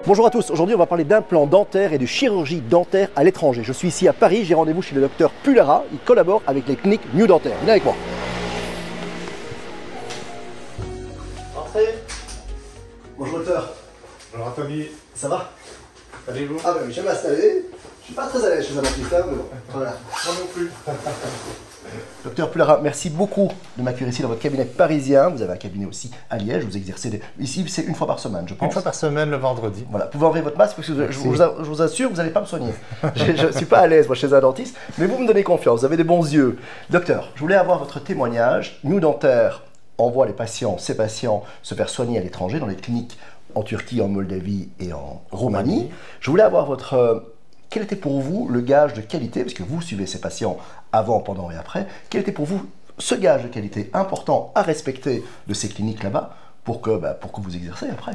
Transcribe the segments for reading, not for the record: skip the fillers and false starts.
Bonjour à tous, aujourd'hui on va parler d'implants dentaires et de chirurgie dentaire à l'étranger. Je suis ici à Paris, j'ai rendez-vous chez le docteur Pulara, il collabore avec les cliniques New Dentaire. Venez avec moi. Entrez. Bonjour docteur. Bonjour Anthony. Ça va? Allez-vous? Ah ben oui, je vais m'installer. Je suis pas très à l'aise chez un dentiste, mais bon, voilà. Moi non plus. Docteur Pulara, merci beaucoup de m'accueillir ici dans votre cabinet parisien. Vous avez un cabinet aussi à Liège, vous exercez ici, c'est une fois par semaine, je pense. Une fois par semaine, le vendredi. Voilà, vous pouvez enlever votre masque parce que je vous assure, vous n'allez pas me soigner. Je ne suis pas à l'aise, moi, chez un dentiste, mais vous me donnez confiance, vous avez des bons yeux. Docteur, je voulais avoir votre témoignage. New Dentaire envoie ses patients se faire soigner à l'étranger, dans les cliniques en Turquie, en Moldavie et en Roumanie. Je voulais avoir votre... Quel était pour vous le gage de qualité, parce que vous suivez ces patients avant, pendant et après, quel était pour vous ce gage de qualité important à respecter de ces cliniques là-bas pour que vous exercez après?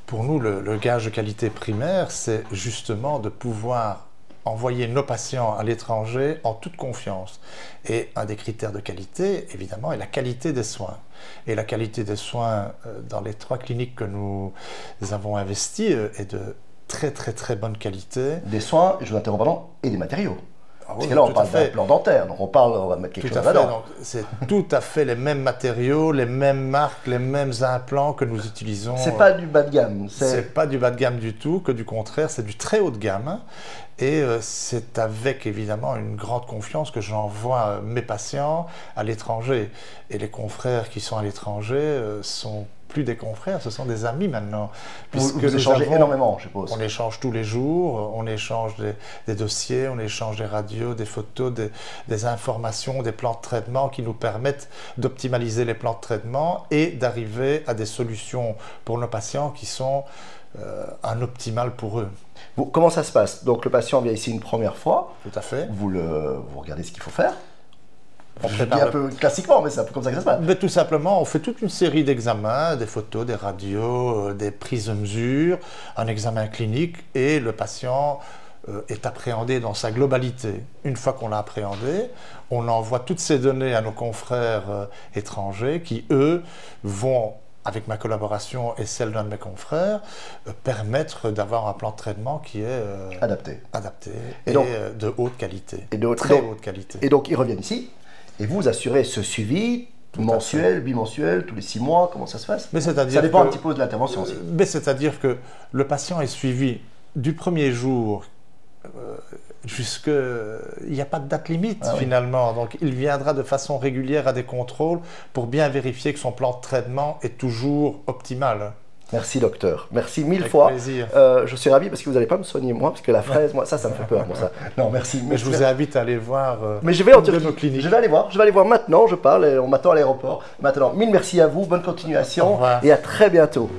Pour nous, le gage de qualité primaire, c'est justement de pouvoir envoyer nos patients à l'étranger en toute confiance. Et un des critères de qualité, évidemment, est la qualité des soins. Et la qualité des soins dans les 3 cliniques que nous avons investies est de très bonne qualité. Des soins, je vous interromps, pardon, et des matériaux. Ah parce oui, que là, on parle d'un plan dentaire, donc on va mettre quelque chose là-dedans. C'est tout à fait les mêmes matériaux, les mêmes marques, les mêmes implants que nous utilisons. C'est pas du bas de gamme. C'est pas du bas de gamme du tout, que du contraire, c'est du très haut de gamme. Et c'est avec évidemment une grande confiance que j'envoie mes patients à l'étranger. Et les confrères qui sont à l'étranger sont plus des confrères, ce sont des amis maintenant. Puisque vous échangez énormément, je suppose. On échange tous les jours, on échange des dossiers, on échange des radios, des photos, des informations, des plans de traitement qui nous permettent d'optimaliser les plans de traitement et d'arriver à des solutions pour nos patients qui sont un optimal pour eux. Comment ça se passe? Donc le patient vient ici une première fois. Tout à fait. Vous regardez ce qu'il faut faire. Je dis un peu classiquement, mais c'est un peu comme ça que ça se passe. Mais tout simplement, on fait toute une série d'examens, des photos, des radios, des prises de mesure, un examen clinique, et le patient est appréhendé dans sa globalité. Une fois qu'on l'a appréhendé, on envoie toutes ces données à nos confrères étrangers qui, eux, vont, avec ma collaboration et celle d'un de mes confrères, permettre d'avoir un plan de traitement qui est adapté et donc, de haute qualité, très haute qualité. Et donc, ils reviennent ici, et vous assurez ce suivi mensuel, bimensuel, tous les 6 mois, comment ça se passe? Mais ça dépend un petit peu de l'intervention aussi. Mais c'est-à-dire que le patient est suivi du premier jour jusque... Il n'y a pas de date limite finalement, donc il viendra de façon régulière à des contrôles pour bien vérifier que son plan de traitement est toujours optimal. Merci docteur, merci mille fois. Plaisir. Je suis ravi parce que vous n'allez pas me soigner moi, parce que la fraise, moi ça me fait peur. Bon, ça. Non, merci. Mais je vous invite à aller voir mais je vais en Turquie. Nos cliniques. Je vais aller voir maintenant, je parle, on m'attend à l'aéroport. Maintenant, mille merci à vous, bonne continuation et à très bientôt.